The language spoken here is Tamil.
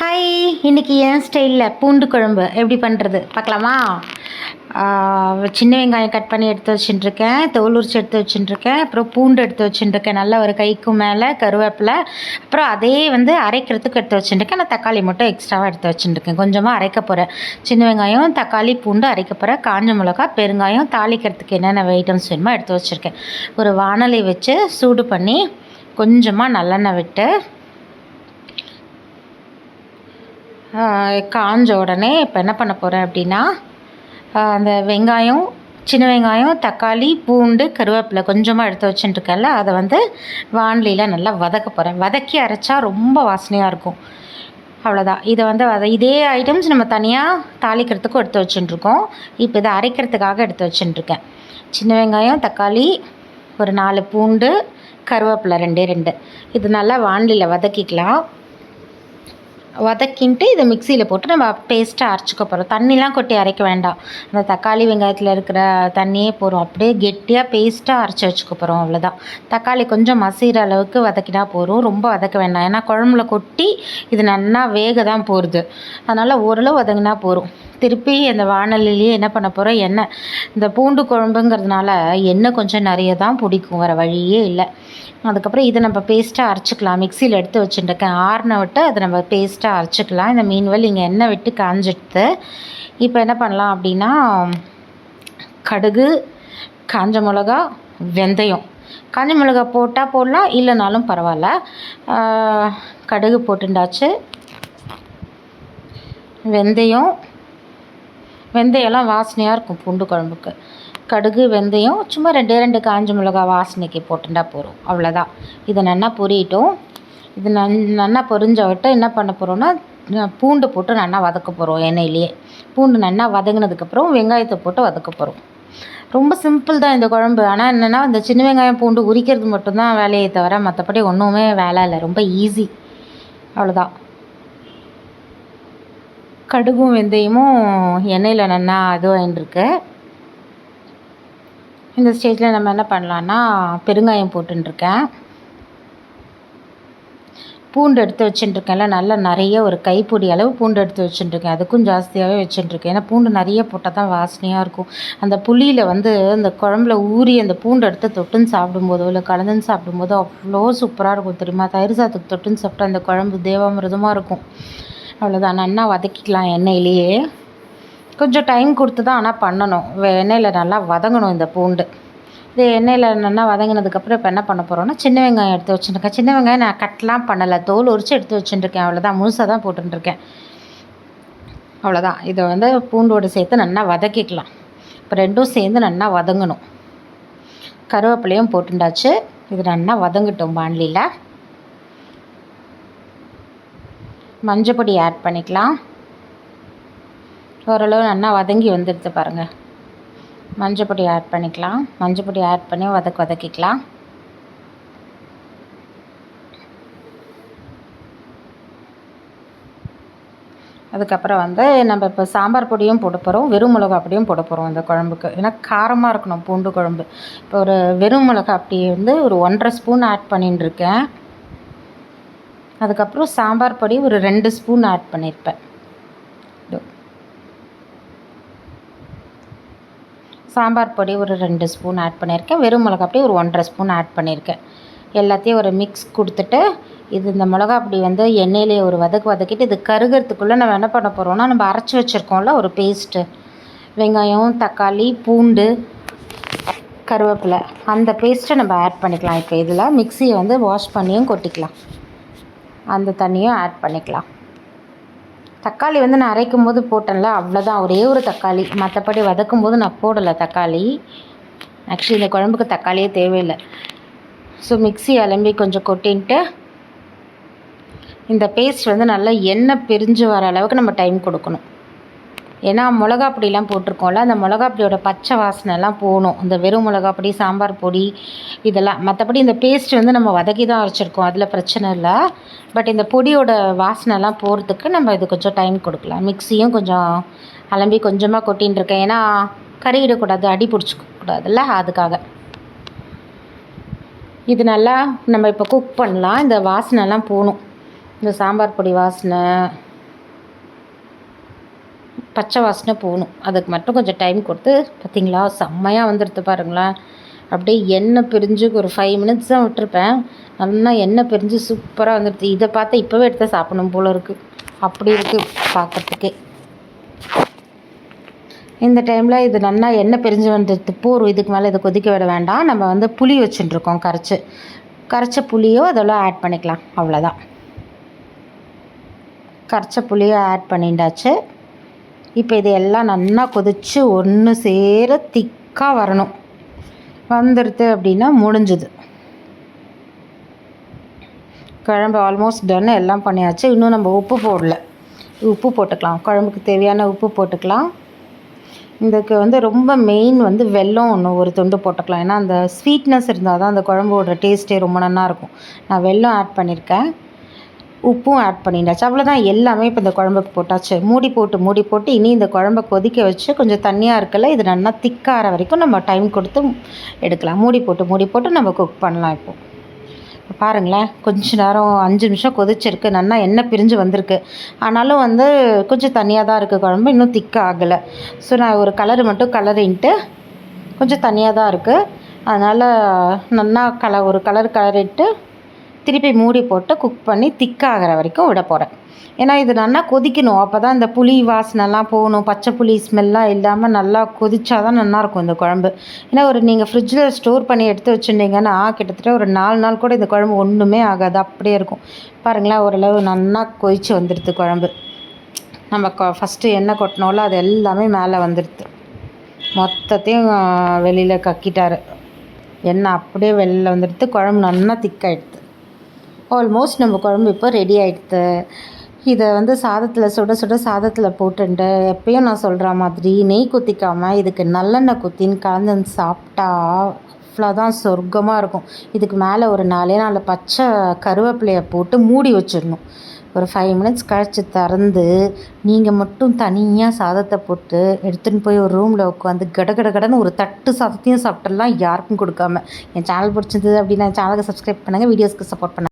ஹாய், இன்றைக்கி என் ஸ்டைலில் பூண்டு குழம்பு எப்படி பண்ணுறது பார்க்கலாமா? சின்ன வெங்காயம் கட் பண்ணி எடுத்து வச்சுட்டுருக்கேன், தோல் உரிச்சு எடுத்து வச்சுட்டுருக்கேன், அப்புறம் பூண்டு எடுத்து வச்சுட்டுருக்கேன், நல்லா ஒரு கைக்கும் மேலே கருவேப்பிலை, அப்புறம் அதே அரைக்கிறதுக்கு எடுத்து வச்சுட்டுருக்கேன். நான் தக்காளி மட்டும் எக்ஸ்ட்ராவாக எடுத்து வச்சுட்டுருக்கேன், கொஞ்சமாக அரைக்க போகிறேன். சின்ன வெங்காயம், தக்காளி, பூண்டு அரைக்க போகிறேன், காஞ்ச மிளகா, பெருங்காயம், தாளிக்கிறதுக்கு என்னென்ன ஐட்டம்ஸ் வேணுமோ எடுத்து வச்சுருக்கேன். ஒரு வாணலி வச்சு சூடு பண்ணி கொஞ்சமாக நல்லெண்ணெய் விட்டு காஞ்ச உடனே இப்போ என்ன பண்ண போகிறேன் அப்படின்னா, அந்த வெங்காயம், சின்ன வெங்காயம், தக்காளி, பூண்டு, கருவேப்பிலை கொஞ்சமாக எடுத்து வச்சுட்டுருக்கேன்ல, அதை வாணலியில் நல்லா வதக்க போகிறேன். வதக்கி அரைச்சா ரொம்ப வாசனையாக இருக்கும். அவ்வளோதான். இதை இதே ஐட்டம்ஸ் நம்ம தனியாக தாளிக்கிறதுக்கும் எடுத்து வச்சுட்டுருக்கோம். இப்போ இதை அரைக்கிறதுக்காக எடுத்து வச்சுட்டுருக்கேன். சின்ன வெங்காயம், தக்காளி, ஒரு 4 பூண்டு, கருவேப்பிலை 2 இது நல்லா வாணலியில் வதக்கிக்கலாம். வதக்கின்ட்டு இதை மிக்சியில் போட்டு நம்ம பேஸ்ட்டாக அரைச்சிக்க போகிறோம். தண்ணிலாம் கொட்டி அரைக்க வேண்டாம். அந்த தக்காளி வெங்காயத்தில் இருக்கிற தண்ணியே போகிறோம். அப்படியே கெட்டியாக பேஸ்ட்டாக அரைச்சி வச்சுக்க போகிறோம். அவ்வளோதான். தக்காளி கொஞ்சம் மசிகிற அளவுக்கு வதக்கினா போகிறோம், ரொம்ப வதக்க வேண்டாம். ஏன்னா குழம்புல கொட்டி இது நல்லா வேக தான் போகிறது. அதனால் ஓரளவு வதங்கினா போகிறோம். திருப்பி அந்த வாணலிலேயே என்ன பண்ண போகிறோம், எண்ணெய். இந்த பூண்டு குழம்புங்கிறதுனால எண்ணெய் கொஞ்சம் நிறைய தான் பிடிக்கும், வேறு வழியே இல்லை. அதுக்கப்புறம் இதை நம்ம பேஸ்ட்டாக அரைச்சிக்கலாம். மிக்சியில் எடுத்து வச்சுட்டுருக்கேன், ஆறுனை விட்டு அதை நம்ம பேஸ்ட்டாக அரைச்சிக்கலாம். இந்த மீன்வெல் இங்கே எண்ணெய் விட்டு காஞ்சிடுத்து. இப்போ என்ன பண்ணலாம் அப்படின்னா, கடுகு, காஞ்ச மிளகா, வெந்தயம். காஞ்ச மிளகா போட்டால் போடலாம், இல்லைனாலும் பரவாயில்ல. கடுகு போட்டுண்டாச்சு. வெந்தயம்லாம் வாசனையாக இருக்கும் பூண்டு குழம்புக்கு. கடுகு, வெந்தயம், சும்மா 2 காஞ்ச மிளகா வாசனைக்கு போட்டுட்டா போகிறோம். அவ்வளோதான். இதை நல்லா பொரியட்டும். இது நல்லா பொரிஞ்ச விட்டு என்ன பண்ண போகிறோன்னா, பூண்டு போட்டு நல்லா வதக்க போகிறோம் எண்ணெயிலேயே. பூண்டு நல்லா வதங்கினதுக்கப்புறம் வெங்காயத்தை போட்டு வதக்க போகிறோம். ரொம்ப சிம்பிள் தான் இந்த குழம்பு. ஆனால் என்னென்னா, இந்த சின்ன வெங்காயம் பூண்டு உரிக்கிறது மட்டும்தான் வேலையை தவிர மற்றபடி ஒன்றுமே வேலை இல்லை, ரொம்ப ஈஸி. அவ்வளோதான். கடுகும் வெந்தயமும் எண்ணெயில் நல்லா இதுவாகிட்டுருக்கு. இந்த ஸ்டேஜில் நம்ம என்ன பண்ணலான்னா, பெருங்காயம் போட்டுருக்கேன். பூண்டு எடுத்து வச்சுட்டுருக்கேன்ல, நல்லா நிறைய ஒரு கைப்பிடி அளவு பூண்டு எடுத்து வச்சுட்டுருக்கேன். அதுக்கும் ஜாஸ்தியாகவே வச்சுட்டுருக்கேன். ஏன்னா பூண்டு நிறைய போட்டால் தான் வாசனையாக இருக்கும். அந்த புளியில் அந்த குழம்புல ஊறி அந்த பூண்டு எடுத்து தொட்டுன்னு சாப்பிடும்போதோ இல்லை கலந்துன்னு சாப்பிடும்போதோ அவ்வளோ சூப்பராக இருக்கும் தெரியுமா. தயிர் சாதத்துக்கு தொட்டுன்னு சாப்பிட்டா அந்த குழம்பு தேவாமிர்தமாக இருக்கும். அவ்வளோதான். நல்லா வதக்கிக்கலாம் எண்ணெயிலேயே. கொஞ்சம் டைம் கொடுத்து தான் ஆனால் பண்ணணும். எண்ணெயில் நல்லா வதங்கணும் இந்த பூண்டு. இது எண்ணெயில் நல்லா வதங்கினதுக்கப்புறம் இப்போ என்ன பண்ண போகிறோன்னா, சின்ன வெங்காயம் எடுத்து வச்சுருக்கேன். சின்ன வெங்காயம் நான் கட்லாம் பண்ணலை, தோல் உரித்து எடுத்து வச்சுட்டுருக்கேன். அவ்வளோதான், முழுசாக தான் போட்டுருக்கேன். அவ்வளோதான். இதை பூண்டோடு சேர்த்து நல்லா வதக்கிக்கலாம். இப்போ ரெண்டும் சேர்ந்து நல்லா வதங்கணும். கருவேப்பிலையும் போட்டுண்டாச்சு. இது நல்லா வதங்கட்டும் வாணலியில். மஞ்சப்பொடி ஆட் பண்ணிக்கலாம். ஓரளவு நல்லா வதங்கி வந்துடுது பாருங்கள். மஞ்சப்பொடி ஆட் பண்ணிக்கலாம். மஞ்சப்பொடி ஆட் பண்ணி வதக்கிக்கலாம். அதுக்கப்புறம் நம்ம இப்போ சாம்பார் பொடியும் போட போகிறோம், வெறும் மிளகா பொடியும் போட போகிறோம் இந்த குழம்புக்கு. ஏன்னா காரமாக இருக்கணும் பூண்டு குழம்பு. இப்போ ஒரு வெறும் மிளகா பொடி ஒரு 1.5 ஸ்பூன் ஆட் பண்ணிட்டுருக்கேன். அதுக்கப்புறம் சாம்பார் பொடி ஒரு 2 ஸ்பூன் ஆட் பண்ணியிருப்பேன். சாம்பார் பொடி ஒரு 2 ஸ்பூன் ஆட் பண்ணியிருக்கேன். வெறும் மிளகா பொடி ஒரு 1.5 ஸ்பூன் ஆட் பண்ணியிருக்கேன். எல்லாத்தையும் ஒரு மிக்ஸ் கொடுத்துட்டு, இந்த மிளகா பொடி எண்ணெயிலே ஒரு வதக்கிட்டு, இது கருகிறதுக்குள்ளே நம்ம என்ன பண்ண போகிறோம்னா, நம்ம அரைச்சி வச்சுருக்கோம்ல ஒரு பேஸ்ட்டு, வெங்காயம், தக்காளி, பூண்டு, கருவேப்பிலை, அந்த பேஸ்ட்டை நம்ம ஆட் பண்ணிக்கலாம். இப்போ இதில் மிக்சியை வாஷ் பண்ணியும் கொட்டிக்கலாம். அந்த தண்ணியும் ஆட் பண்ணிக்கலாம். தக்காளி நான் அரைக்கும் போது போட்டேன்ல, அவ்வளோதான், ஒரே ஒரு தக்காளி. மற்றபடி வதக்கும் போது நான் போடலை தக்காளி. ஆக்சுவலி இந்த குழம்புக்கு தக்காளியே தேவையில்லை. ஸோ மிக்ஸி அலம்பி கொஞ்சம் கொட்டின்ட்டு இந்த பேஸ்ட் நல்லா எண்ணெய் பிரிஞ்சு வர அளவுக்கு நம்ம டைம் கொடுக்கணும். ஏன்னா மிளகா பொடியெலாம் போட்டிருக்கோம்ல, அந்த மிளகா பொடியோட பச்சை வாசனைலாம் போகணும். இந்த வெறும் மிளகா பொடி, சாம்பார் பொடி இதெல்லாம். மற்றபடி இந்த பேஸ்ட் நம்ம வதக்கி தான் அரைச்சிருக்கோம், அதில் பிரச்சனை இல்லை. பட் இந்த பொடியோட வாசனைலாம் போகிறதுக்கு நம்ம இது கொஞ்சம் டைம் கொடுக்கலாம். மிக்ஸியும் கொஞ்சம் அலம்பி கொஞ்சமாக கொட்டின்னு இருக்கேன். ஏன்னா கறியிடக்கூடாது, அடி பிடிச்சிக்கூடாதுல்ல, அதுக்காக. இது நல்லா நம்ம இப்போ குக் பண்ணலாம். இந்த வாசனைலாம் போகணும். இந்த சாம்பார் பொடி வாசனை, பச்சை வாசனை போகணும். அதுக்கு மட்டும் கொஞ்சம் டைம் கொடுத்து பார்த்திங்களா செம்மையாக வந்துடுது பாருங்களேன். அப்படியே எண்ணெய் பிரிஞ்சு ஒரு 5 மினிட்ஸ் தான் விட்டுருப்பேன். நல்லா எண்ணெய் பிரிஞ்சு சூப்பராக வந்துடுது. இதை பார்த்தா இப்போவே எடுத்து சாப்பிடணும் போல் இருக்குது. அப்படி இருக்குது பார்க்குறதுக்கே. இந்த டைமில் இது நல்லா எண்ணெய் பிரிஞ்சு வந்துடுது போதும். இதுக்கு மேலே இதை கொதிக்க விட வேண்டாம். நம்ம வந்து புளி வச்சுட்டுருக்கோம் கரைச்ச புளியோ அதெல்லாம் ஆட் பண்ணிக்கலாம். அவ்வளோதான். கரைச்ச புளியை ஆட் பண்ணிட்டாச்சு. இப்போ இது எல்லாம் நல்லா கொதித்து ஒன்று சேர திக்காக வரணும். வந்துடுது அப்படின்னா முடிஞ்சுது. குழம்பு ஆல்மோஸ்ட் டன். எல்லாம் பண்ணியாச்சு. இன்னும் நம்ம உப்பு போடல. உப்பு போட்டுக்கலாம். குழம்புக்கு தேவையான உப்பு போட்டுக்கலாம். இதுக்கு வந்து ரொம்ப மெயின் வந்து வெல்லம் ஒரு துண்டு போட்டுக்கலாம். ஏன்னா அந்த ஸ்வீட்னஸ் இருந்தால் தான் அந்த குழம்போட டேஸ்ட்டே ரொம்ப நல்லா இருக்கும். நான் வெல்லம் ஆட் பண்ணியிருக்கேன். உப்பும் ஆட் பண்ணிட்டாச்சு. அவ்வளோதான். எல்லாமே இப்போ இந்த குழம்புக்கு போட்டாச்சு. மூடி போட்டு இனி இந்த குழம்பை கொதிக்க வச்சு கொஞ்சம் தண்ணியாக இருக்கல, இது நல்லா திக்காகிற வரைக்கும் நம்ம டைம் கொடுத்து எடுக்கலாம். மூடி போட்டு நம்ம குக் பண்ணலாம். இப்போ பாருங்களேன், கொஞ்ச நேரம் 5 நிமிஷம் கொதிச்சிருக்கு. நல்லா எண்ணெய் பிரிஞ்சு வந்திருக்கு. ஆனாலும் வந்து கொஞ்சம் தண்ணியாக தான் இருக்குது குழம்பு, இன்னும் திக்காக ஆகலை. ஸோ நான் ஒரு கலரு மட்டும் கலரின்ட்டு கொஞ்சம் தண்ணியாக தான் இருக்குது. அதனால் நல்லா ஒரு கலர் கலரிட்டு திருப்பி மூடி போட்டு குக் பண்ணி திக்காகிற வரைக்கும் விட போகிறேன். ஏன்னா இது நல்லா கொதிக்கணும். அப்போ தான் இந்த புளி வாசனைலாம் போகணும். பச்சை புளி ஸ்மெல்லாம் இல்லாமல் நல்லா கொதிச்சா தான் நல்லாயிருக்கும் இந்த குழம்பு. ஏன்னா நீங்கள் ஃப்ரிட்ஜில் ஸ்டோர் பண்ணி எடுத்து வச்சுருந்தீங்கன்னா கிட்டத்தட்ட ஒரு 4 நாள் கூட இந்த குழம்பு ஒன்றுமே ஆகாது. அப்படியே இருக்கும். பாருங்களேன், ஓரளவு நல்லா கொதித்து வந்துடுது குழம்பு. நம்ம ஃபஸ்ட்டு எண்ணெய் கொட்டினோல அது எல்லாமே மேலே வந்துடுது. மொத்தத்தையும் வெளியில் கக்கிட்டார். எண்ணெய் அப்படியே வெளியில் வந்துடுது. குழம்பு நல்லா திக்காயிடுது. ஆல்மோஸ்ட் நம்ம குழம்பு இப்போ ரெடி ஆகிடுது. இதை வந்து சுட சுட சாதத்தில் போட்டுட்டு எப்பயும் நான் சொல்கிற மாதிரி நெய் குத்திக்காமல் இதுக்கு நல்லெண்ணெய் குத்தின்னு கலந்து சாப்பிட்டா அவ்வளோதான் சொர்க்கமாக இருக்கும். இதுக்கு மேலே ஒரு 4 பச்சை கருவேப்பிலையை போட்டு மூடி வச்சிடணும். ஒரு 5 மினிட்ஸ் கழித்து திறந்து நீங்கள் மட்டும் தனியாக சாதத்தை போட்டு எடுத்துகிட்டு போய் ஒரு ரூமில் உட்காந்து கடன்னு ஒரு தட்டு சாதத்தையும் சாப்பிட்டுலாம் யாருக்கும் கொடுக்காம. என் சேனல் பிடிச்சிருந்தது அப்படின்னா சேனலுக்கு சப்ஸ்கிரைப் பண்ணுங்கள். வீடியோஸ்க்கு சப்போர்ட் பண்ணுங்கள்.